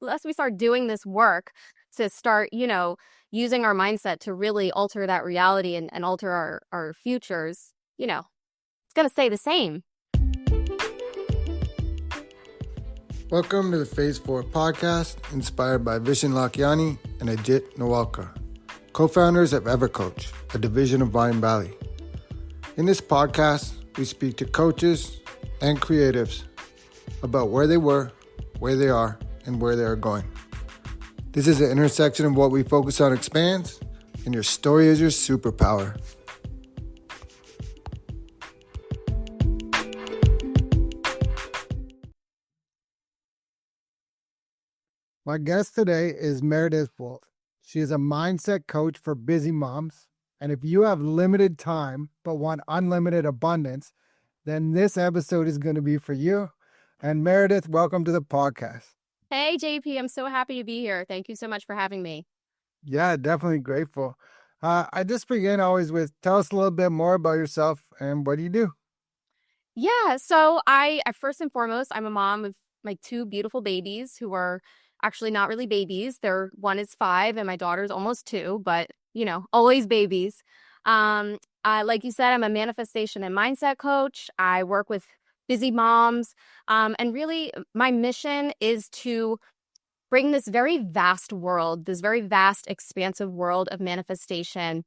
unless we start doing this work to start, using our mindset to really alter that reality and alter our futures, it's going to stay the same. Welcome to the Phase 4 podcast, inspired by Vishen Lakiani and Ajit Nawalkar, co-founders of EverCoach, a division of Vine Valley. In this podcast, we speak to coaches and creatives about where they were, where they are, and where they are going. This is an intersection of what we focus on expands, and your story is your superpower. My guest today is Meredith. She is a mindset coach for busy moms. And if you have limited time but want unlimited abundance, then this episode is going to be for you. And Meredith, welcome to the podcast. Hey, JP, I'm so happy to be here. Thank you so much for having me. Yeah, definitely grateful. I just begin always with, tell us a little bit more about yourself and what do you do? Yeah, so I first and foremost, I'm a mom of my two beautiful babies who are actually not really babies. One is 5 and my daughter's almost 2, but always babies. Like you said, I'm a manifestation and mindset coach. I work with busy moms. And really my mission is to bring this very vast world, this very vast, expansive world of manifestation,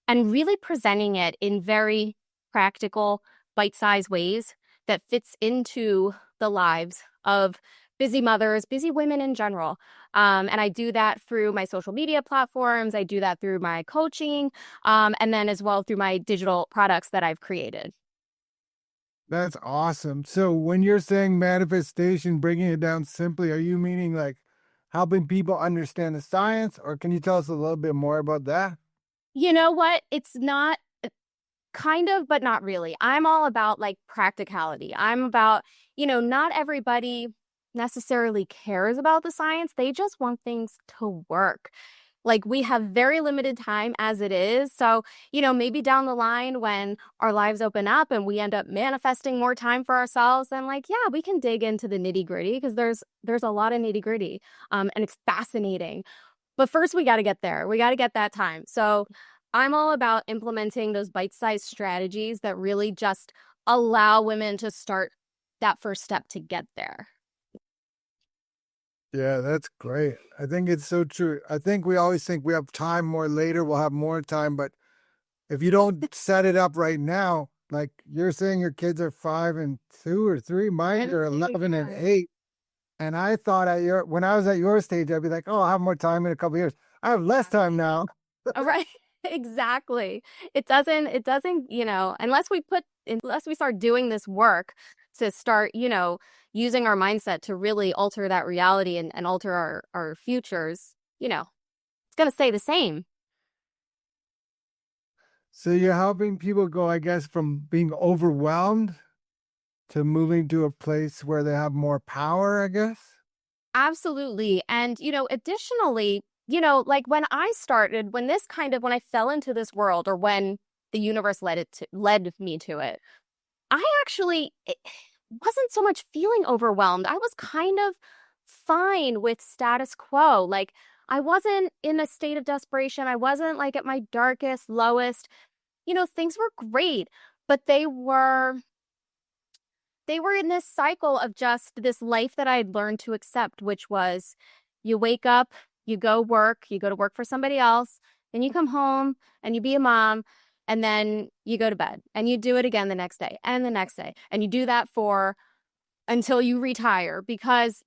and really presenting it in very practical, bite-sized ways that fits into the lives of busy mothers, busy women in general. And I do that through my social media platforms. I do that through my coaching, and then as well through my digital products that I've created. That's awesome. So when you're saying manifestation, breaking it down simply, are you meaning like helping people understand the science, or can you tell us a little bit more about that? You know what? It's not kind of, but not really. I'm all about like practicality. I'm about, not everybody necessarily cares about the science. They just want things to work. Like we have very limited time as it is. So, maybe down the line when our lives open up and we end up manifesting more time for ourselves, then like, yeah, we can dig into the nitty gritty because there's a lot of nitty gritty. And it's fascinating. But first we got to get there. We got to get that time. So I'm all about implementing those bite-sized strategies that really just allow women to start that first step to get there. Yeah, that's great. I think it's so true. I think we always think we have time more later, we'll have more time. But if you don't set it up right now, like you're saying your kids are 5 and 2 or 3, mine are 11 and 8. And I thought when I was at your stage, I'd be like, oh, I'll have more time in a couple of years. I have less time now. All right. Exactly. It doesn't, unless we start doing this work to start, using our mindset to really alter that reality and alter our futures, it's going to stay the same. So you're helping people go, I guess, from being overwhelmed to moving to a place where they have more power, I guess? Absolutely. And, additionally, like when I fell into this world, or when the universe led me to it, I actually wasn't so much feeling overwhelmed. I was kind of fine with status quo. Like I wasn't in a state of desperation. I wasn't like at my darkest, lowest. Things were great, but they were in this cycle of just this life that I'd learned to accept, which was you wake up, you go to work for somebody else, then you come home and you be a mom, and then you go to bed and you do it again the next day and the next day. And you do that until you retire because,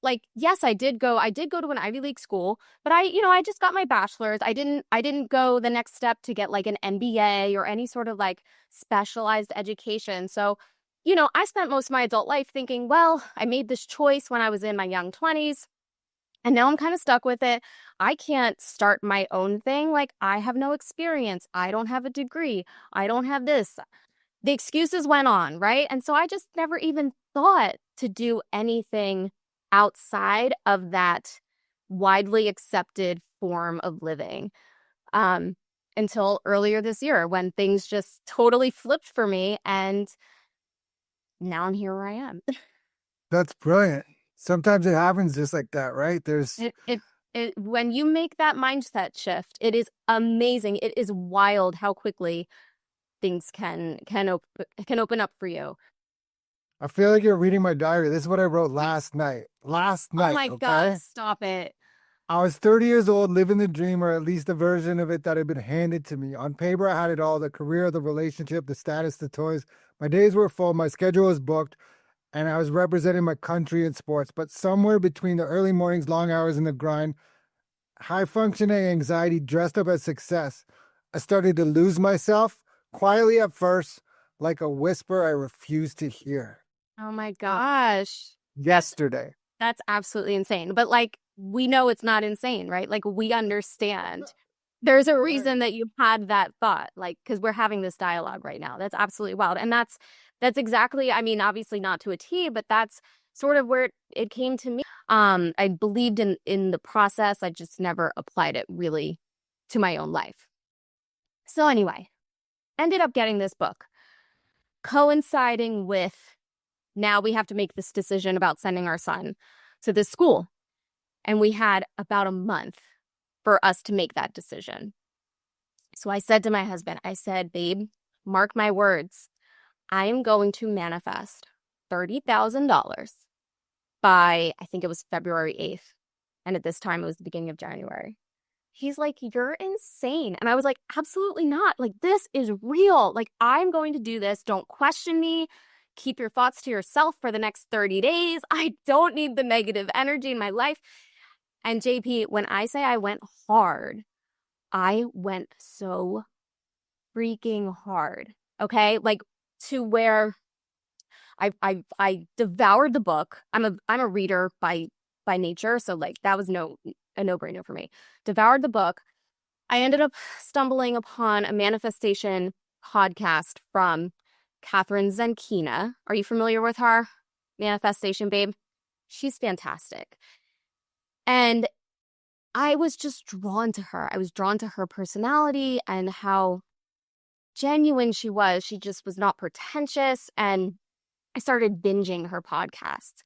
like, yes, I did go to an Ivy League school, but I just got my bachelor's. I didn't go the next step to get like an MBA or any sort of like specialized education. So, I spent most of my adult life thinking, well, I made this choice when I was in my young 20s. And now I'm kind of stuck with it. I can't start my own thing. Like, I have no experience. I don't have a degree. I don't have this. The excuses went on, right? And so I just never even thought to do anything outside of that widely accepted form of living until earlier this year when things just totally flipped for me. And now I'm here where I am. That's brilliant. Sometimes it happens just like that, right? There's It, it, when you make that mindset shift, it is amazing. It is wild how quickly things can open up for you. I feel like you're reading my diary. This is what I wrote last night. Last Oh night, my God, okay? stop it. I was 30 years old, living the dream, or at least a version of it that had been handed to me. On paper, I had it all: the career, the relationship, the status, the toys. My days were full, my schedule was booked, and I was representing my country in sports. But somewhere between the early mornings, long hours, and the grind, high functioning anxiety dressed up as success, I started to lose myself, quietly at first, like a whisper I refused to hear. Oh my gosh. Yesterday. That's absolutely insane. But like, we know it's not insane, right? Like, we understand. There's a Right. reason that you had that thought, like, because we're having this dialogue right now. That's absolutely wild. And that's exactly, I mean, obviously not to a T, but that's sort of where it came to me. I believed in the process. I just never applied it really to my own life. So anyway, ended up getting this book, coinciding with now we have to make this decision about sending our son to this school. And we had about a month for us to make that decision. So I said to my husband, I said, babe, mark my words. I am going to manifest $30,000 by, I think it was February 8th. And at this time, it was the beginning of January. He's like, you're insane. And I was like, absolutely not. Like, this is real. Like, I'm going to do this. Don't question me. Keep your thoughts to yourself for the next 30 days. I don't need the negative energy in my life. And JP, when I say I went hard, I went so freaking hard. Okay? Like, to where I devoured the book. I'm a reader by nature, so like that was a no-brainer for me. Devoured the book. I ended up stumbling upon a manifestation podcast from Catherine Zenkina. Are you familiar with her? Manifestation Babe. She's fantastic. And I was just drawn to her. I was drawn to her personality and how genuine she was. She just was not pretentious. And I started binging her podcast.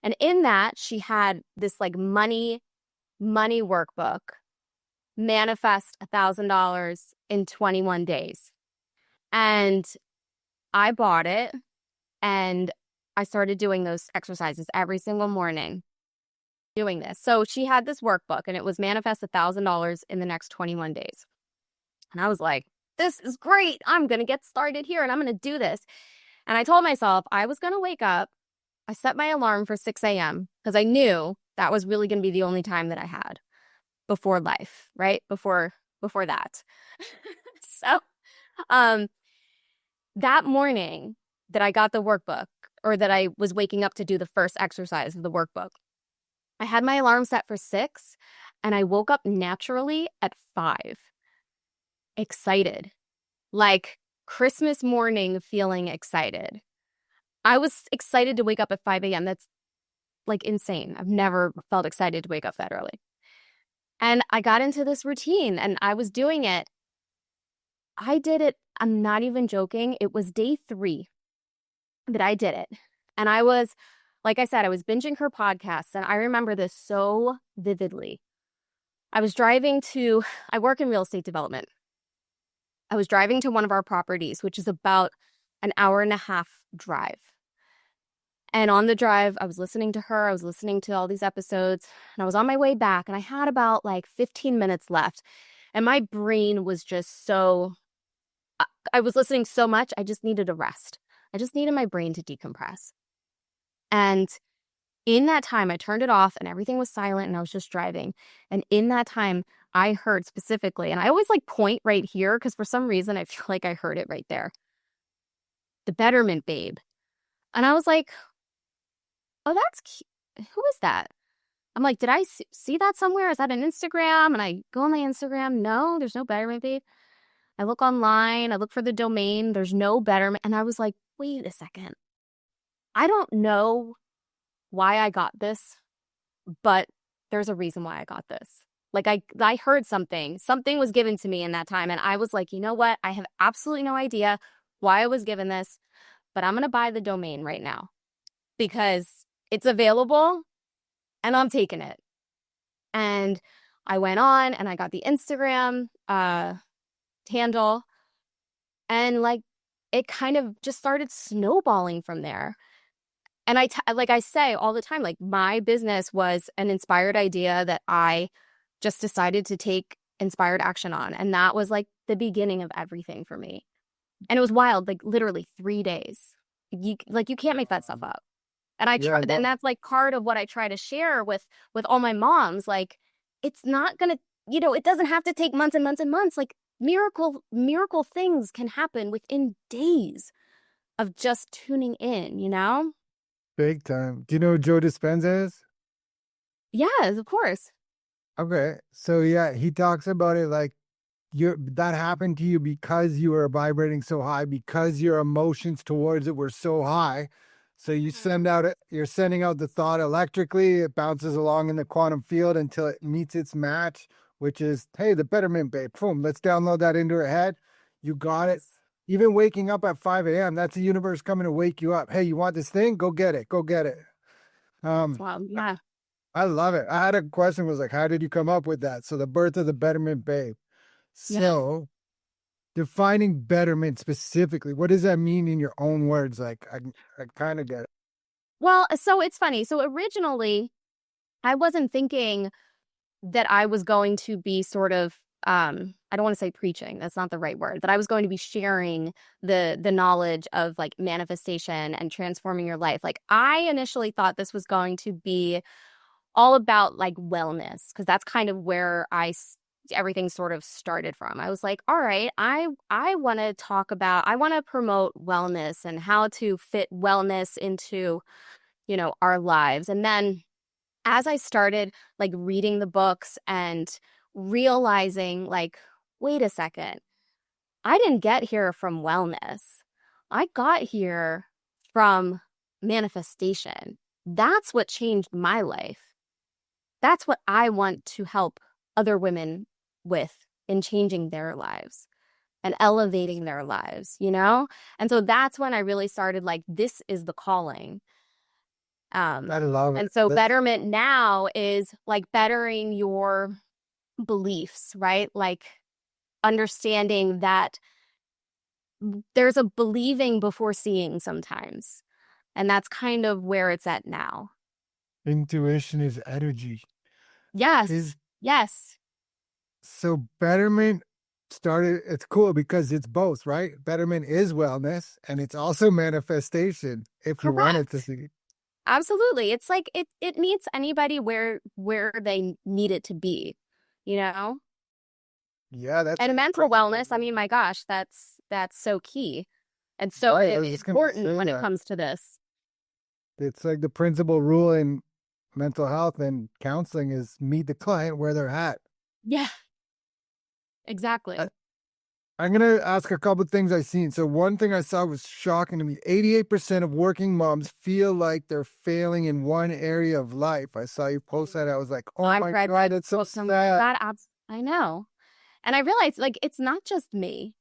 And in that, she had this like money workbook, manifest $1,000 in 21 days. And I bought it and I started doing those exercises every single morning, doing this. So she had this workbook and it was manifest $1,000 in the next 21 days. And I was like, this is great. I'm going to get started here and I'm going to do this. And I told myself I was going to wake up. I set my alarm for 6 a.m. because I knew that was really going to be the only time that I had before life, right? Before that. So, that morning that I got the workbook or that I was waking up to do the first exercise of the workbook, I had my alarm set for 6 and I woke up naturally at 5. Excited. Like Christmas morning feeling excited. I was excited to wake up at 5 a.m. That's like insane. I've never felt excited to wake up that early. And I got into this routine and I was doing it. I did it. I'm not even joking. It was day 3 that I did it. And I was, like I said, I was binging her podcasts. And I remember this so vividly. I work in real estate development. I was driving to one of our properties, which is about an hour and a half drive. And on the drive, I was listening to her. I was listening to all these episodes. And I was on my way back. And I had about like 15 minutes left. And my brain was just I was listening so much. I just needed a rest. I just needed my brain to decompress. And in that time, I turned it off and everything was silent and I was just driving. And in that time, I heard specifically, and I always like point right here because for some reason I feel like I heard it right there. The Betterment Babe. And I was like, oh, that's cute. Who is that? I'm like, did I see that somewhere? Is that an Instagram? And I go on my Instagram. No, there's no Betterment Babe. I look online. I look for the domain. There's no Betterment. And I was like, wait a second. I don't know why I got this, but there's a reason why I got this. Like I heard something was given to me in that time. And I was like, you know what? I have absolutely no idea why I was given this, but I'm going to buy the domain right now because It's available and I'm taking it. And I went on and I got the Instagram handle, and like it kind of just started snowballing from there. And like I say all the time, like my business was an inspired idea that I just decided to take inspired action on. And that was like the beginning of everything for me. And it was wild, like literally 3 days. You can't make that stuff up. And Yeah, and that's like part of what I try to share with all my moms. Like, it's not gonna, it doesn't have to take months and months and months. Like miracle things can happen within days of just tuning in, you know? big time. Do you know who Joe Dispenza is? Yes, of course. Okay. So yeah, he talks about it like that happened to you because you were vibrating so high, because your emotions towards it were so high. So Mhm. you're sending out the thought electrically, it bounces along in the quantum field until it meets its match, which is, hey, the Betterment babe. Boom, let's download that into her head. You got it. Yes. Even waking up at 5 a.m., that's the universe coming to wake you up. Hey, you want this thing? Go get it. Go get it. It's Um, wild. Yeah. I love it. I had a question was like, how did you come up with that? So the birth of the Betterment babe. Yeah. So defining betterment specifically, what does that mean in your own words? Like, I kind of get it. Well, so it's funny. So originally, I wasn't thinking that I was going to be sort of I don't want to say preaching, that's not the right word, that I was going to be sharing the knowledge of like manifestation and transforming your life. Like I initially thought this was going to be all about like wellness, because that's kind of where everything sort of started from. I was like, all right, I want to talk about, I want to promote wellness and how to fit wellness into, our lives. And then as I started like reading the books and realizing like, wait a second, I didn't get here from wellness. I got here from manifestation. That's what changed my life. That's what I want to help other women with in changing their lives and elevating their lives, you know? And so that's when I really started like, this is the calling. Um, I love it. and so Betterment now is like bettering your beliefs, right? Like understanding that there's a believing before seeing sometimes. And that's kind of where it's at now. Intuition is energy. Yes. Is Yes. so betterment started, it's cool because it's both, right? Betterment is wellness and it's also manifestation if you want it to Correct. see. Absolutely. It's like it meets anybody where they need it to be, you know? Yeah, that's And mental wellness, I mean, my gosh, that's so key and so right. I was just gonna important say when it that. comes to this. It's like the principal rule in mental health and counseling is meet the client where they're at. Yeah, exactly. I'm gonna ask a couple of things I've seen. So one thing I saw was shocking to me. 88% of working moms feel like they're failing in one area of life. I saw you post that. I was like, oh I've my read God, that's so books like sad. that. I know. And I realized like it's not just me,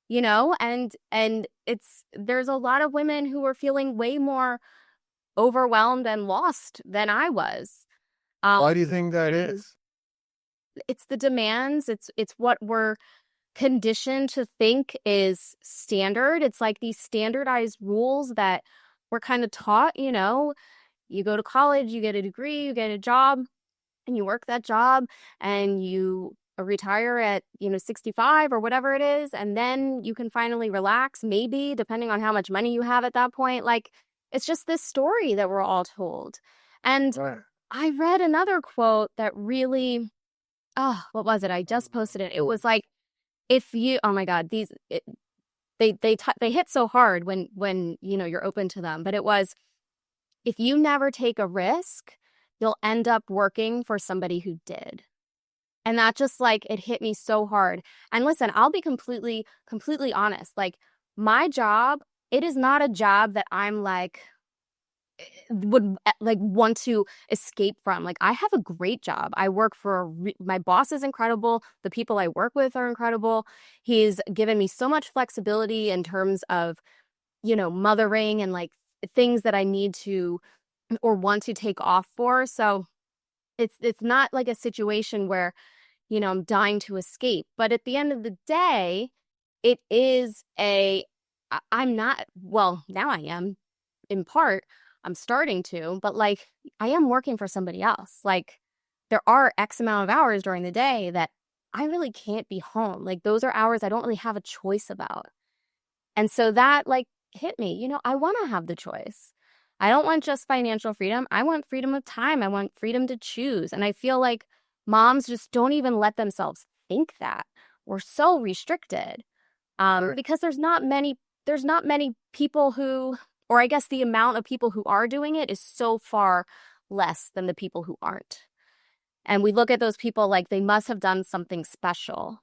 you know, and there's a lot of women who are feeling way more overwhelmed and lost than I was. Why do you Um, think that is? it's the demands, it's what we're conditioned to think is standard. It's like these standardized rules that we're kind of taught, you know, you go to college, you get a degree, you get a job, and you work that job and you retire at 65 or whatever it is, and then you can finally relax, maybe depending on how much money you have at that point. Like it's just this story that we're all told. And Right. I read another quote that really, oh, what was it? I just posted it. It was like, if you, oh my god, they hit so hard when you're open to them, but it was, if you never take a risk, you'll end up working for somebody who did. And that just like it hit me so hard. And listen, I'll be completely honest. Like my job, it is not a job that I'm like would like want to escape from. Like I have a great job. I work for my boss is incredible. The people I work with are incredible. He's given me so much flexibility in terms of, mothering and like things that I need to or want to take off for. So it's not like a situation where, I'm dying to escape. But at the end of the day, it is I'm not, well, now I am in part, I'm starting to, but like I am working for somebody else. Like there are X amount of hours during the day that I really can't be home. Like those are hours I don't really have a choice about. And so that like hit me, I want to have the choice. I don't want just financial freedom. I want freedom of time. I want freedom to choose. And I feel like moms just don't even let themselves think that. We're so restricted. Because there's not many people who, or I guess the amount of people who are doing it is so far less than the people who aren't. And we look at those people like they must have done something special.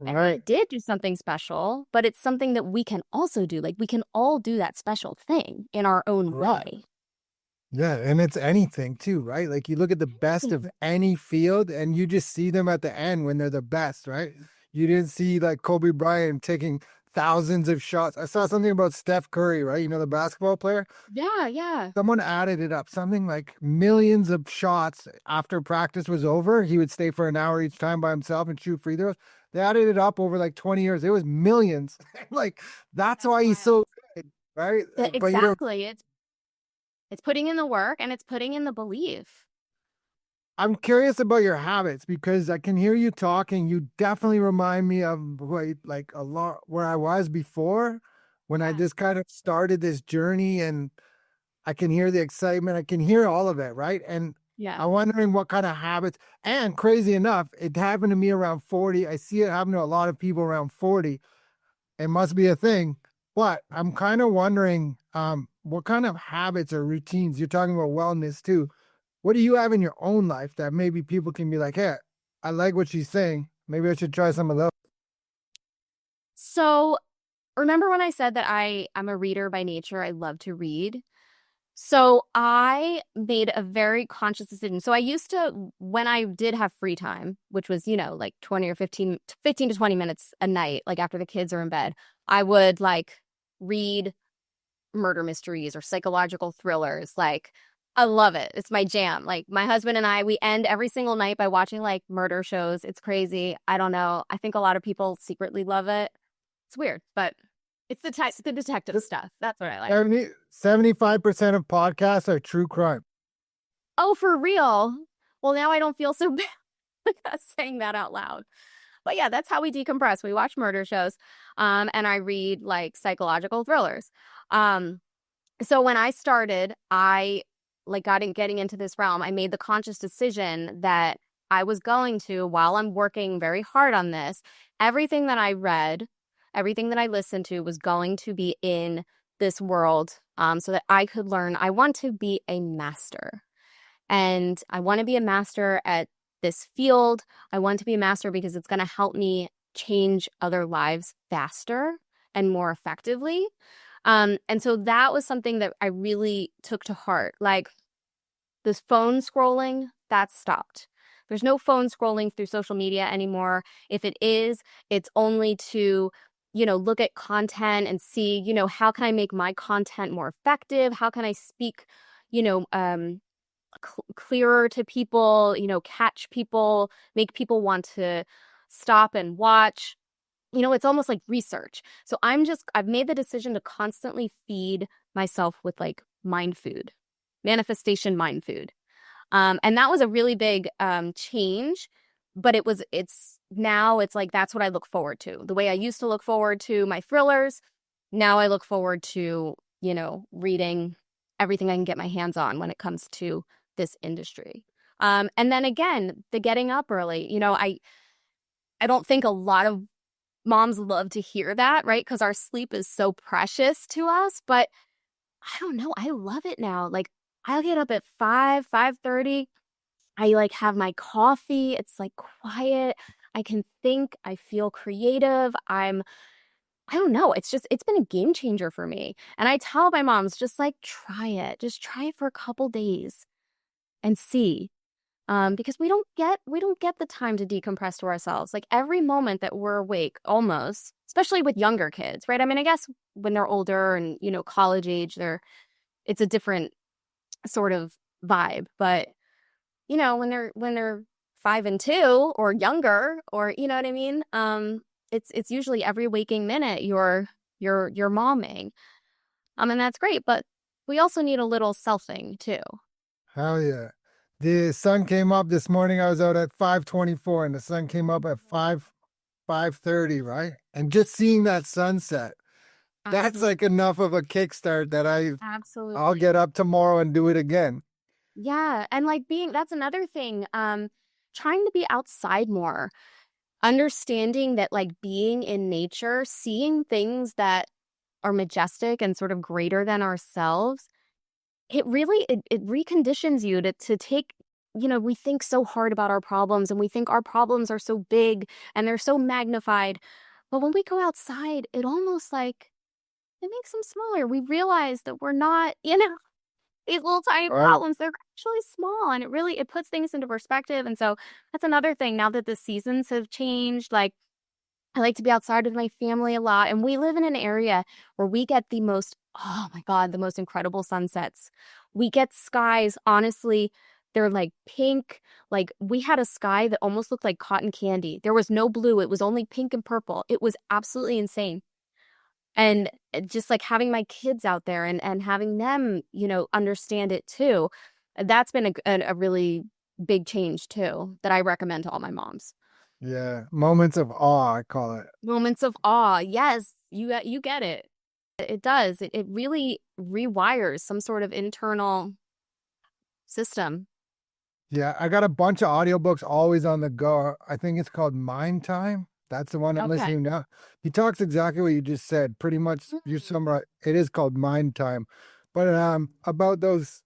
And they Right. did do something special, but it's something that we can also do. Like we can all do that special thing in our own Right. way. Yeah, and it's anything too, right? Like you look at the best of any field and you just see them at the end when they're the best, right? You didn't see like Kobe Bryant taking thousands of shots. I saw something about Steph Curry, right? You know, the basketball player. Yeah, yeah. Someone added it up, something like millions of shots after practice was over. He would stay for an hour each time by himself and shoot free throws. They added it up over like 20 years. It was millions. Like that's That's why he's wild. so good, right? But you know, Exactly. It's putting in the work and it's putting in the belief. I'm curious about your habits because I can hear you talking. You definitely remind me of like a lot where I was before when I Yeah. just kind of started this journey and I can hear the excitement. I can hear all of it, right? And Yeah. I'm wondering what kind of habits. And crazy enough, it happened to me around 40. I see it happen to a lot of people around 40. It must be a thing. But I'm kind of wondering what kind of habits or routines you're talking about wellness too. What do you have in your own life that maybe people can be like, hey, I like what she's saying. Maybe I should try some of those. So remember when I said that I'm a reader by nature? I love to read. So I made a very conscious decision. So I used to, when I did have free time, which was, like 20 or 15 to 20 minutes a night, like after the kids are in bed, I would like read murder mysteries or psychological thrillers. Like, I love it. It's my jam. Like, my husband and we end every single night by watching like murder shows. It's crazy. I don't know. I think a lot of people secretly love it. It's weird, but it's the detective stuff. That's what I like. 75% of podcasts are true crime. Oh, for real? Well, now I don't feel so bad saying that out loud. But yeah, that's how we decompress. We watch murder shows, and I read like psychological thrillers. Um, so when I started, I like got in getting into this realm. I made the conscious decision that I was going to, while I'm working very hard on this, everything that I read, everything that I listened to was going to be in this world, so that I could learn. I want to be a master. And I want to be a master at this field. I want to be a master because it's going to help me change other lives faster and more effectively. And so that was something that I really took to heart. Like this phone scrolling, that stopped. There's no phone scrolling through social media anymore. If it is, it's only to, look at content and see, how can I make my content more effective? How can I speak, you know, clearer to people, catch people, make people want to stop and watch. It's almost like research. So I've made the decision to constantly feed myself with like mind food, manifestation mind food. And that was a really big change, but it's like that's what I look forward to. The way I used to look forward to my thrillers, now I look forward to, reading everything I can get my hands on when it comes to this industry. And then again, the getting up early. I don't think a lot of moms love to hear that, right? Because our sleep is so precious to us. But I don't know. I love it now. Like I'll get up at 5:30. I like have my coffee. It's like quiet. I can think. I feel creative. I don't know. It's been a game changer for me. And I tell my moms, just like try it. Just try it for a couple days and see. Because we don't get the time to decompress to ourselves. Like every moment that we're awake, almost, especially with younger kids, right? I mean, I guess when they're older and college age, it's a different sort of vibe. But when they're 5 and 2 or younger, or you know what I mean, it's usually every waking minute you're momming. And that's great, but we also need a little selfing too. Hell yeah. The sun came up this morning. I was out at 5:24 and the sun came up at 5:30, right? And just seeing that sunset, that's Absolutely. like enough of a kickstart that I'll Absolutely. get up tomorrow and do it again. Yeah, and like being that's another thing, trying to be outside more, understanding that like being in nature, seeing things that are majestic and sort of greater than ourselves, it reconditions you to take, we think so hard about our problems and we think our problems are so big and they're so magnified. But when we go outside, it almost like it makes them smaller. We realize that we're not, these little tiny Right. problems, they're actually small, and it puts things into perspective. And so that's another thing now that the seasons have changed. Like I like to be outside with my family a lot, and we live in an area where we get oh my God, the most incredible sunsets. We get skies, honestly, they're like pink. Like we had a sky that almost looked like cotton candy. There was no blue, it was only pink and purple. It was absolutely insane. And just like having my kids out there and having them, understand it too. That's been a really big change too that I recommend to all my moms. Yeah. Moments of awe, I call it. Moments of awe. Yes, you get it. It does. It really rewires some sort of internal system. Yeah, I got a bunch of audiobooks always on the go. I think it's called Mind Time. That's the one I'm Okay. listening to now. He talks exactly what you just said. Pretty much you Mm. summarize it is called Mind Time. But about those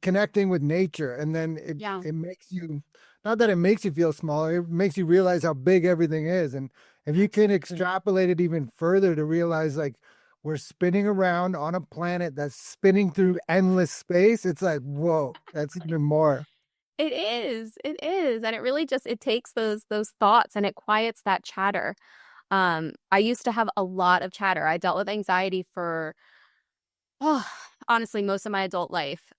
connecting with nature, and then it Yeah. it makes you, not that it makes you feel smaller, it makes you realize how big everything is. And if you can Absolutely. extrapolate it even further to realize like we're spinning around on a planet that's spinning through endless space, it's like, whoa, that's even more. It is. It is. And it really just it takes those thoughts and it quiets that chatter. I used to have a lot of chatter. I dealt with anxiety for oh, honestly most of my adult life.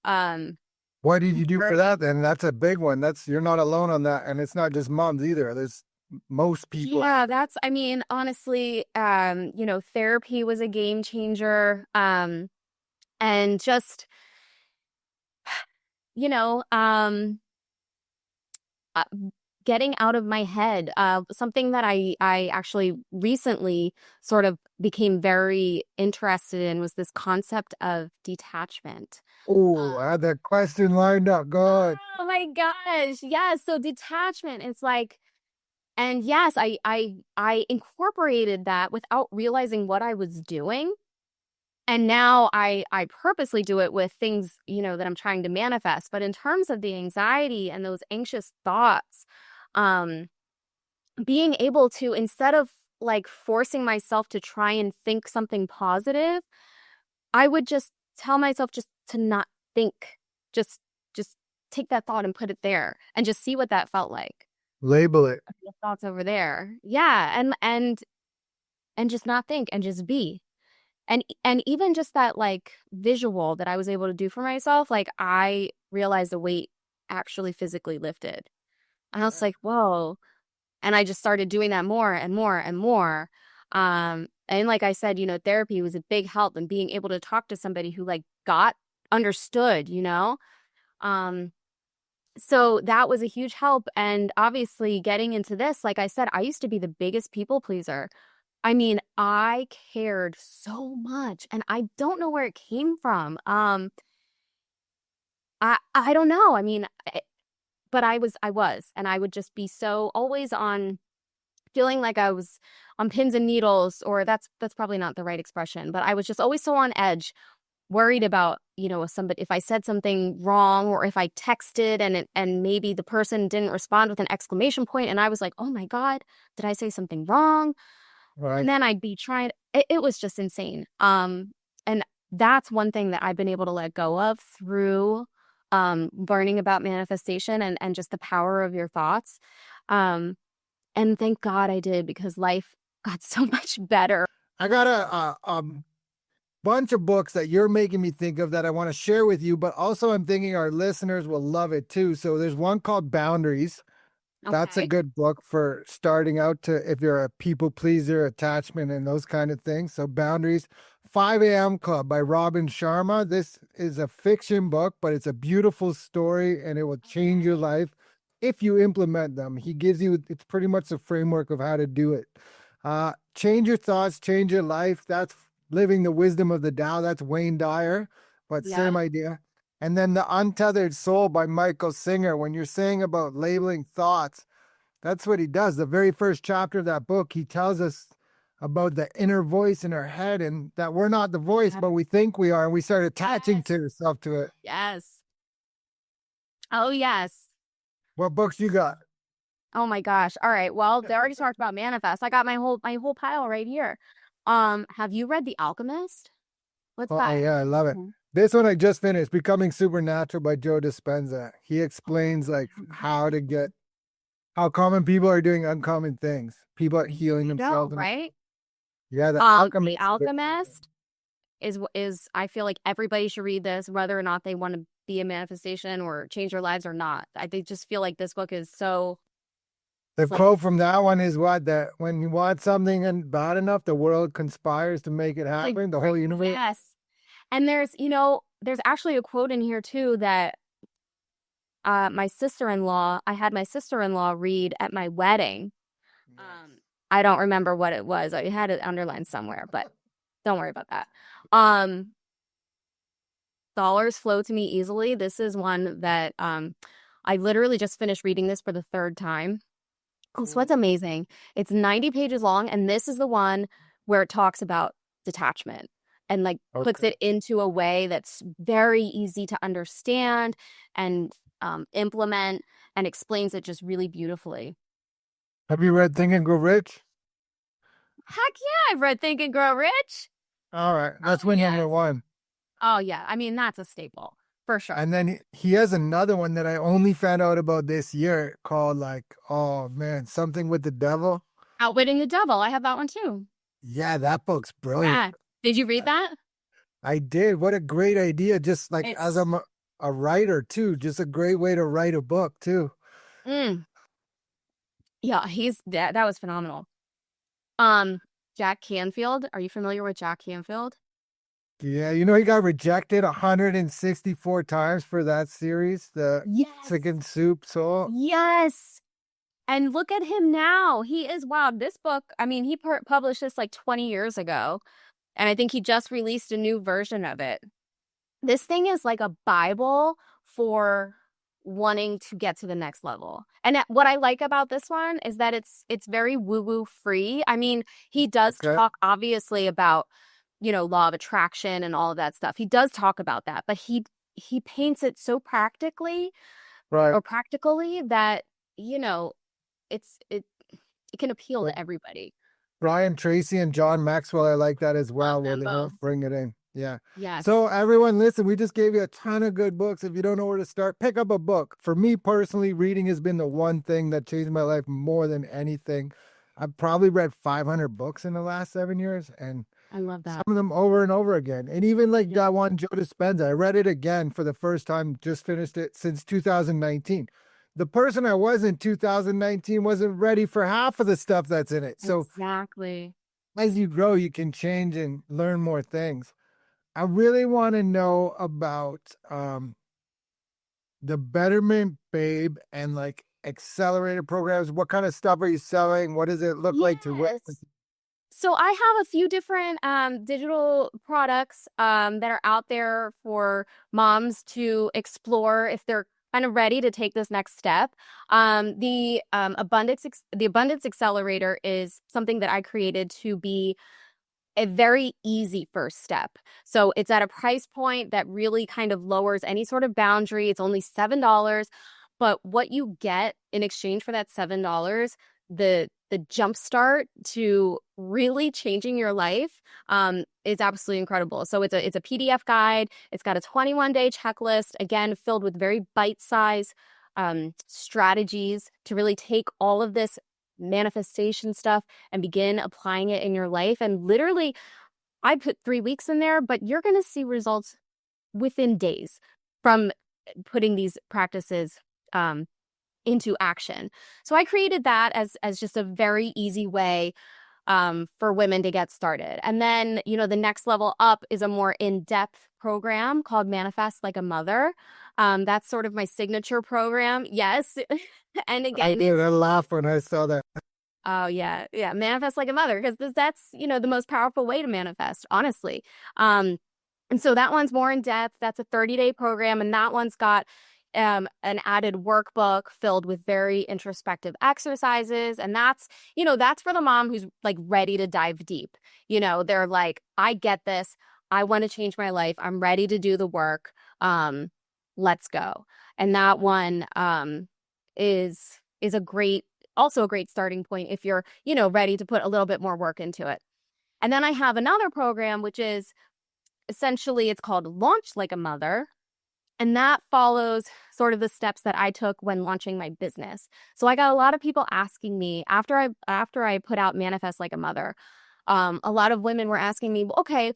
What did you do for that then? That's a big one. That's You're not alone on that, and it's not just moms either. There's most people. Yeah, I mean, honestly, therapy was a game changer. And just, you know, um, uh, getting out of my head. Something that I actually recently sort of became very interested in was this concept of detachment. Oh, I had that question lined up. Good. Oh my gosh. Yes. So detachment, it's like, and yes, I incorporated that without realizing what I was doing. And now I purposely do it with things, that I'm trying to manifest. But in terms of the anxiety and those anxious thoughts, um, being able to, instead of like forcing myself to try and think something positive, I would just tell myself just to not think. Just take that thought and put it there and just see what that felt like. Label it. The thoughts over there. Yeah, and just not think and just be. And even just that like visual that I was able to do for myself, like I realized the weight actually physically lifted. And I was like, whoa. And I just started doing that more and more and more. And like I said, therapy was a big help in being able to talk to somebody who like understood. Um, so that was a huge help. And obviously getting into this, like I said, I used to be the biggest people pleaser. I mean, I cared so much and I don't know where it came from. I don't know. I mean, but I was, and I would just be so always on feeling like I was on pins and needles, or that's probably not the right expression, but I was just always so on edge, worried about, if I said something wrong or if I texted and maybe the person didn't respond with an exclamation point and I was like, "Oh my God, did I say something wrong?" And Right. then I'd be trying it was just insane. And that's one thing that I've been able to let go of through learning about manifestation and just the power of your thoughts. Um, and thank God I did because life got so much better. I got bunch of books that you're making me think of that I want to share with you, but also I'm thinking our listeners will love it too. So there's one called Boundaries. That's a Okay. good book for starting out to if you're a people pleaser, attachment, and those kind of things. So Boundaries. 5 a.m. Club by Robin Sharma. This is a fiction book, but it's a beautiful story and it will change your Okay. life if you implement them. He gives you, it's pretty much the framework of how to do it. Change your thoughts, change your life. That's living the wisdom of the Tao. That's Wayne Dyer, but Yeah. same idea. And then The Untethered Soul by Michael Singer. When you're saying about labeling thoughts, that's what he does. The very first chapter of that book, he tells us about the inner voice in our head and that we're not the voice, Yeah. but we think we are. And we start attaching Yes. to yourself to it. Yes. Oh, yes. What books you got? Oh my gosh. All right. Well, they already talked about manifest. I got my whole pile right here. Have you read The Alchemist? What's Oh, that? yeah, I love it. Mhm. This one I just finished, Becoming Supernatural by Joe Dispenza. He explains like how to get how common people are doing uncommon things. People are healing I know, themselves. And right? yeah, The The Alchemist. Alchemist is I feel like everybody should read this, whether or not they want to be a manifestation or change their lives or not. They just feel like this book is so The it's like quote from that one is what? That when you want something and bad enough, the world conspires to make it like happen. The whole universe. yes. And there's actually a quote in here too that my sister-in-law, I had my sister-in-law read at my wedding. Um, Nice. I don't remember what it was. I had it underlined somewhere, but don't worry about that. Um, Dollars flow to me easily. This is one that I literally just finished reading this for the third time. Oh, so what's Cool. amazing. It's 90 pages long, and this is the one where it talks about detachment and like puts Okay. it into a way that's very easy to understand and implement and explains it just really beautifully. Have you read Think and Grow Rich? Heck yeah, I've read Think and Grow Rich. All right, that's Oh, my number yes. one. Oh, yeah. I mean, that's a staple for sure. And then he has another one that I only found out about this year called like, oh man, something with the devil. Outwitting the Devil. I have that one too. Yeah, that book's brilliant. Yeah. Did you read that? I did. What a great idea. Just like as It's I'm a writer too, just a great way to write a book too. mm, yeah, that was phenomenal. Um, Jack Canfield. Are you familiar with Jack Canfield? Yeah, he got rejected 164 times for that series, the Yes. Chicken Soup Soul. Yes. And look at him now. He is wow. This book, I mean, he published this like 20 years ago, and I think he just released a new version of it. This thing is like a Bible for wanting to get to the next level. And what I like about this one is that it's very woo-woo free. I mean, he does Okay. talk obviously about, law of attraction and all of that stuff. He does talk about that, but he paints it so Right. practically that, you know, it's it can appeal Like to everybody. Brian Tracy and John Maxwell, I like that as Love well, where them they both. help bring it in. Yeah. Yes. So everyone, listen, we just gave you a ton of good books. If you don't know where to start, pick up a book. For me personally, reading has been the one thing that changed my life more than anything. I've probably read 500 books in the last 7 years, and I love some that. of them over and over again. And even like Yeah. that one, Joe Dispenza, I read it again for the first time, just finished it since 2019. The person I was in 2019 wasn't ready for half of the stuff that's in it. So Exactly. as you grow, you can change and learn more things. I really want to know about the Betterment Babe and like accelerator programs. What kind of stuff are you selling? What does it look like to what? Yes. So I have a few different digital products that are out there for moms to explore if they're kind of ready to take this next step. The Abundance Accelerator is something that I created to be a very easy first step. So it's at a price point that really kind of lowers any sort of boundary. It's only $7, but what you get in exchange for that $7, the jump start to really changing your life is absolutely incredible. So it's a PDF guide. It's got a 21-day checklist, again, filled with very bite-sized strategies to really take all of this manifestation stuff and begin applying it in your life. And literally, I put 3 weeks in there, but you're going to see results within days from putting these practices um, into action. So I created that as just a very easy way for women to get started. And then, the next level up is a more in-depth program called Manifest Like a Mother. That's sort of my signature program. Yes. And I again, did. I laughed when I saw that. oh yeah, yeah, manifest like a mother because that's the most powerful way to manifest, honestly. And so that one's more in depth. That's a 30-day program, and that one's got an added workbook filled with very introspective exercises, and that's for the mom who's like ready to dive deep. They're like, I get this. I want to change my life. I'm ready to do the work. Let's go. And that one is also a great starting point if you're, ready to put a little bit more work into it. And then I have another program, which is essentially it's called Launch Like a Mother. And that follows sort of the steps that I took when launching my business. So I got a lot of people asking me after I put out Manifest Like a Mother. A lot of women were asking me, okay,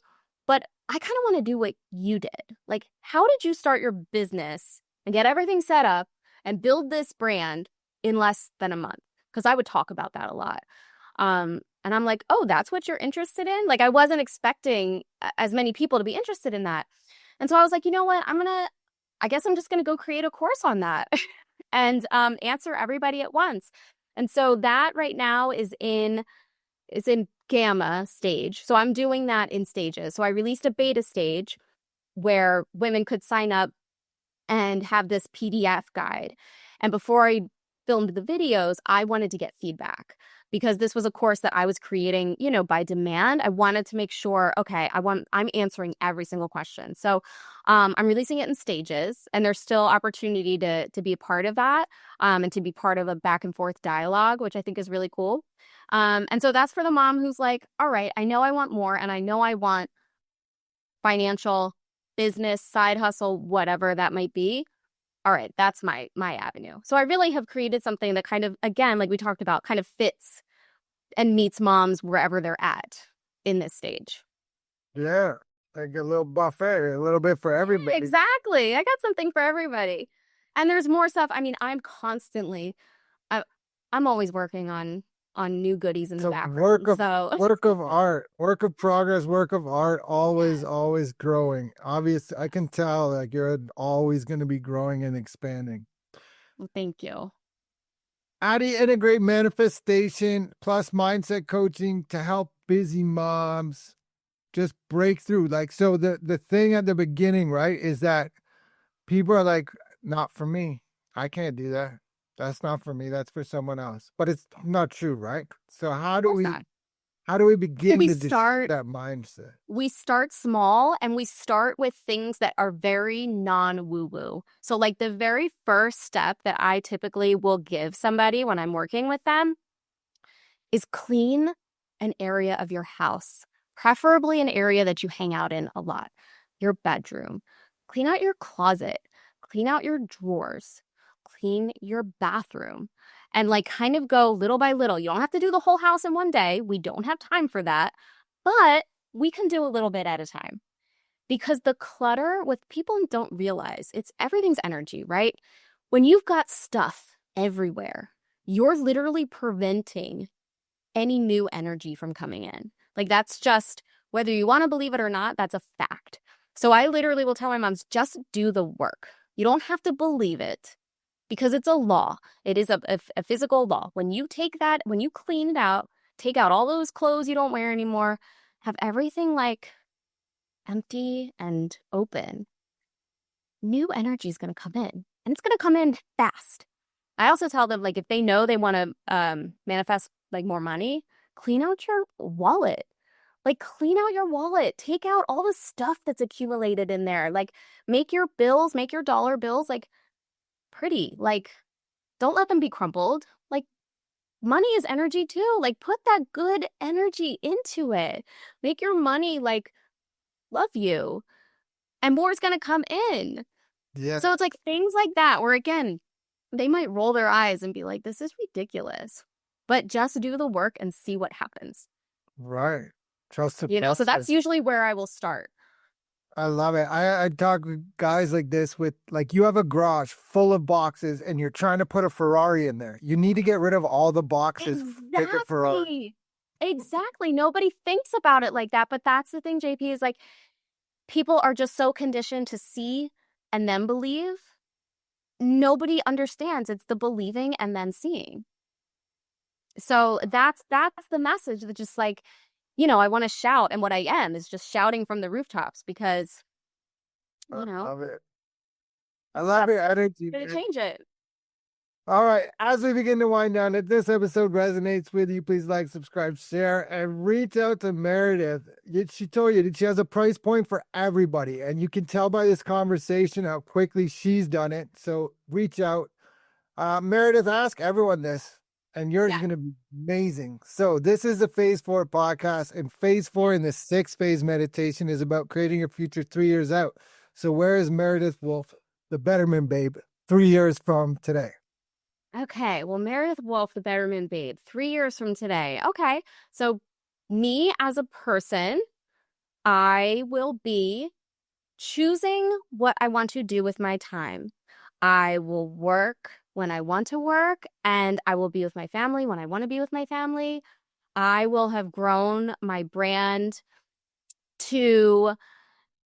but I kind of want to do what you did. Like, how did you start your business and get everything set up and build this brand in less than a month? Because I would talk about that a lot. And I'm like, oh, that's what you're interested in? Like, I wasn't expecting as many people to be interested in that. And so I was like, you know what? I guess I'm just going to go create a course on that and answer everybody at once. And so that right now is in gamma stage. So I'm doing that in stages. So I released a beta stage where women could sign up and have this PDF guide. And before I filmed the videos, I wanted to get feedback because this was a course that I was creating, by demand. I wanted to make sure, okay, I'm answering every single question. So I'm releasing it in stages, and there's still opportunity to be a part of that and to be part of a back and forth dialogue, which I think is really cool. And so that's for the mom who's like, all right, I know I want more, and I know I want financial, business, side hustle, whatever that might be. All right, that's my avenue. So I really have created something that kind of, again, like we talked about, kind of fits and meets moms wherever they're at in this stage. Yeah, like a little buffet, a little bit for everybody. Exactly. I got something for everybody. And there's more stuff. I mean, I, I'm always working on new goodies in It's the a background. So work of art, work of progress, work of art, always growing. Obviously, I can tell like you're always going to be growing and expanding. thank you. How do you integrate manifestation plus mindset coaching to help busy moms just break through? Like, so the thing at the beginning, right, is that people are like, not for me. I can't do that. That's not for me. That's for someone else. But it's not true, right? So Of course not. how do we begin We to shift start that mindset? we start small, and we start with things that are very non-woo-woo. So like the very first step that I typically will give somebody when I'm working with them is clean an area of your house, preferably an area that you hang out in a lot, your bedroom. Clean out your closet, clean out your drawers, clean your bathroom, and like kind of go little by little. You don't have to do the whole house in one day. We don't have time for that, but we can do a little bit at a time. Because the clutter, what people don't realize, it's everything's energy, right? When you've got stuff everywhere, you're literally preventing any new energy from coming in. Like that's just, whether you want to believe it or not, that's a fact. So I literally will tell my moms, just do the work. You don't have to believe it because it's a law. It is a physical law. When you clean it out, take out all those clothes you don't wear anymore, have everything like empty and open, new energy is going to come in, and it's going to come in fast. I also tell them, like, if they know they want to manifest like more money, clean out your wallet. Like, clean out your wallet. Take out all the stuff that's accumulated in there. Like, make your dollar bills like pretty. Like, don't let them be crumpled. Like, money is energy too. Like, put that good energy into it. Make your money like love you, and more is going to come in. Yeah, So it's like things like that where, again, they might roll their eyes and be like, this is ridiculous. But just do the work and see what happens. right. Trust the So that's process. usually where I will start. I love it. I talk with guys like this with like you have a garage full of boxes and you're trying to put a Ferrari in there. You need to get rid of all the boxes, fit the Ferrari. Exactly. Exactly. Nobody thinks about it like that. But that's the thing, JP, is like people are just so conditioned to see and then believe. Nobody understands. It's the believing and then seeing. So that's the message that just like, I want to shout, and what I am is just shouting from the rooftops because, I you know, love it. I love that's your energy, going to man. change it. All right. As we begin to wind down, if this episode resonates with you, please like, subscribe, share, and reach out to Meredith. She told you that she has a price point for everybody. And you can tell by this conversation how quickly she's done it. So reach out. Meredith, ask everyone this, and yours is Yeah. going to be amazing. So this is the Phase 4 podcast, and Phase 4 in the 6 phase meditation is about creating your future 3 years out. So where is Meredith Wolf, the Betterment babe, 3 years from today? Okay. Well, Meredith Wolf, the Betterment Babe, 3 years from today. Okay. So, me as a person, I will be choosing what I want to do with my time. I will work when I want to work, and I will be with my family when I want to be with my family. I will have grown my brand to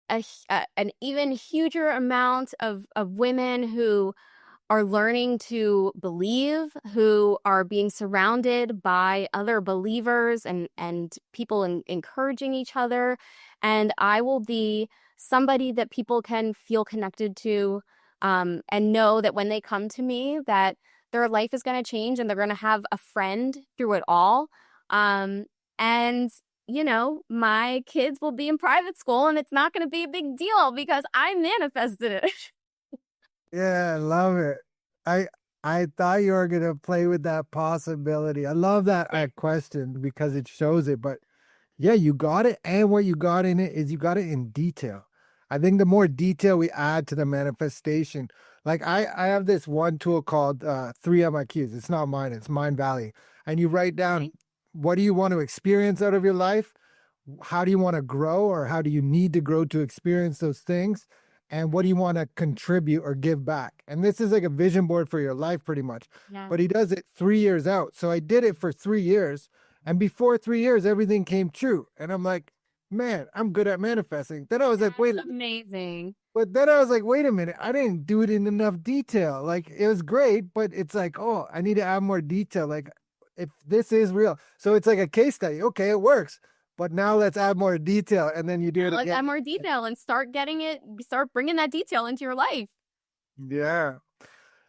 an even huger amount of women who are learning to believe, who are being surrounded by other believers and people encouraging each other. And I will be somebody that people can feel connected to, and know that when they come to me, that their life is going to change and they're going to have a friend through it all. And my kids will be in private school and it's not going to be a big deal because I manifested it. Yeah, I love it. I I thought you were gonna play with that possibility. I love that I questioned because it shows it, but yeah, you got it. And what you got in it is you got it in detail. I think the more detail we add to the manifestation, like I have this one tool called 3 MIQs. It's not mine, it's Mind Valley. And you write down Okay. what do you want to experience out of your life? How do you want to grow or how do you need to grow to experience those things? And what do you want to contribute or give back? And this is like a vision board for your life pretty much. Yeah. But he does it 3 years out. So I did it for 3 years. And before 3 years, everything came true. And I'm like, man, I'm good at manifesting. Then I was like, wait, That's amazing. but then I was like, wait a minute, I didn't do it in enough detail. Like it was great, but it's like, oh, I need to add more detail. Like if this is real. So it's like a case study. Okay, it works. But now let's add more detail. And then you do Now it let's again. add more detail and start bringing that detail into your life. Yeah.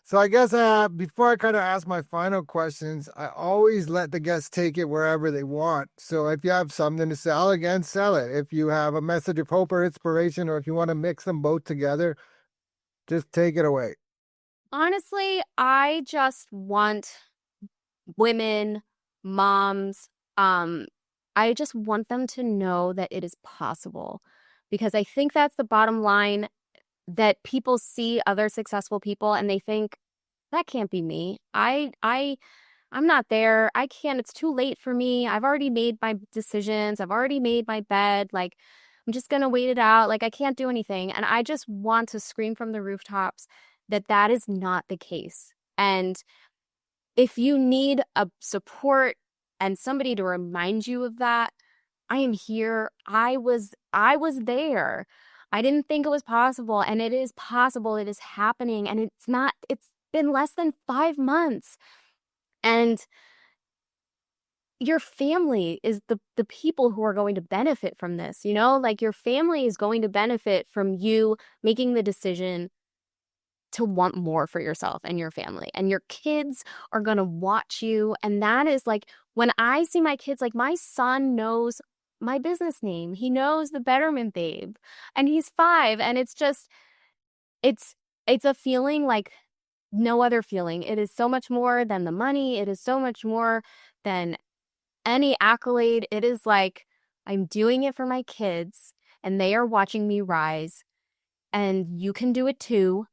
So I guess before I kind of ask my final questions, I always let the guests take it wherever they want. So if you have something to sell, again, sell it. If you have a message of hope or inspiration, or if you want to mix them both together, just take it away. Honestly, I just want women, moms, I just want them to know that it is possible because I think that's the bottom line, that people see other successful people and they think that can't be me. I'm not there. I can't. It's too late for me. I've already made my decisions. I've already made my bed. Like, I'm just going to wait it out. Like, I can't do anything. And I just want to scream from the rooftops that that is not the case. And if you need a support and somebody to remind you of that, I am here. I was there. I didn't think it was possible, and it is possible. It is happening, and it's been less than 5 months. And your family is the people who are going to benefit from this, like your family is going to benefit from you making the decision to want more for yourself and your family. And your kids are going to watch you. And that is like when I see my kids, like my son knows my business name. He knows the Betterment Babe, and he's 5. And it's it's a feeling like no other feeling. It is so much more than the money. It is so much more than any accolade. It is like I'm doing it for my kids and they are watching me rise, and you can do it too.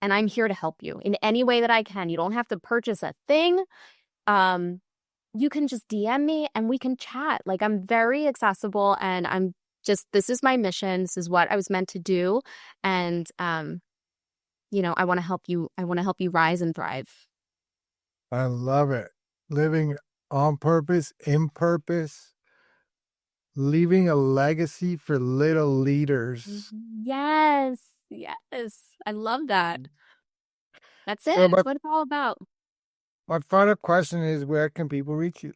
And I'm here to help you in any way that I can. You don't have to purchase a thing. Um, you can just DM me and we can chat. Like I'm very accessible and I'm just this is my mission. This is what I was meant to do. And I want to help you. I want to help you rise and thrive. I love it. Living on purpose, in purpose, leaving a legacy for little leaders. Yes. Yes. I love that. That's it. So That's what it's all about. my final question is, where can people reach you?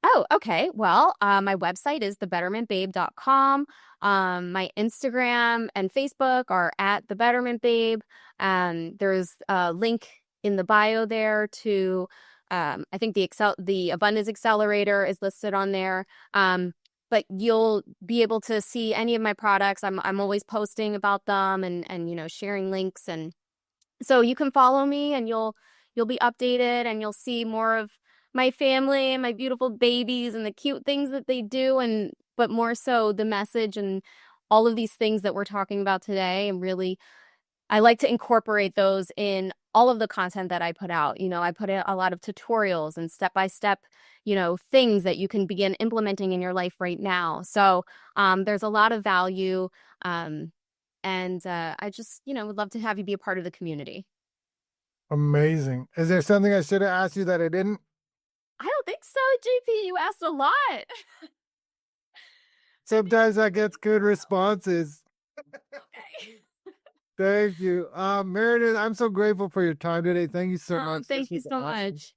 Oh, okay. Well, my website is thebettermentbabe.com. My Instagram and Facebook are at the Betterment Babe. There's a link in the bio there to, I think the Abundance Accelerator is listed on there. But you'll be able to see any of my products. I'm always posting about them and sharing links, and so you can follow me and you'll be updated and you'll see more of my family and my beautiful babies and the cute things that they do, and but more so the message and all of these things that we're talking about today. And really, I like to incorporate those in all of the content that I put out. I put out a lot of tutorials and step-by-step, things that you can begin implementing in your life right now. So there's a lot of value. And I just, would love to have you be a part of the community. Amazing. Is there something I should have asked you that I didn't? I don't think so, JP. You asked a lot. Sometimes I get good responses. Okay. Thank you. Meredith, I'm so grateful for your time today. Thank you so much. Thank This you was so awesome. much.